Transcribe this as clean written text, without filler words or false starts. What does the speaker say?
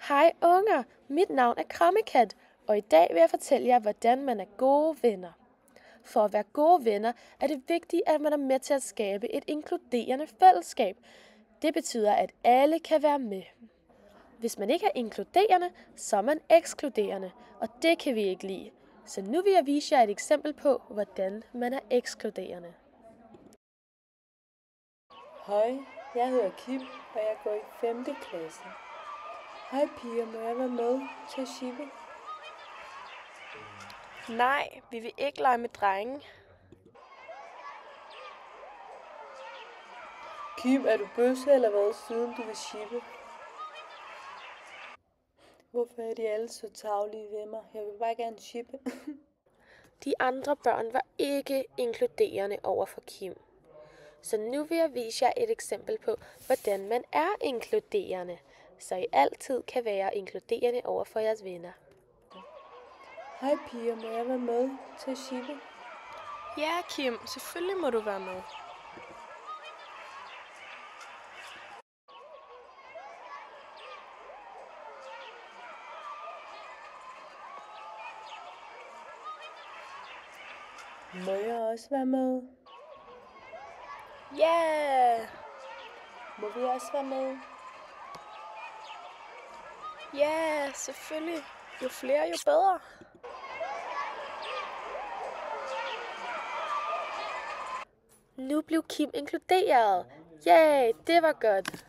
Hej unger, mit navn er Krammekat, og i dag vil jeg fortælle jer, hvordan man er gode venner. For at være gode venner er det vigtigt, at man er med til at skabe et inkluderende fællesskab. Det betyder, at alle kan være med. Hvis man ikke er inkluderende, så er man ekskluderende, og det kan vi ikke lide. Så nu vil jeg vise jer et eksempel på, hvordan man er ekskluderende. Hej, jeg hedder Kim, og jeg går i 5. klasse. Hej piger, må jeg være med til at shippe? Nej, vi vil ikke lege med drenge. Kim, er du bøsse eller hvad, siden du vil shippe? Hvorfor er de alle så tarvelige ved mig? Jeg vil bare gerne shippe. De andre børn var ikke inkluderende over for Kim. Så nu vil jeg vise jer et eksempel på, hvordan man er inkluderende, så I altid kan være inkluderende over for jeres venner. Hej piger, må jeg være med til at shippe? Ja, Kim, selvfølgelig må du være med. Må jeg også være med? Ja, Må vi også være med? ja, selvfølgelig. Jo flere, jo bedre. Nu blev Kim inkluderet. Ja, det var godt.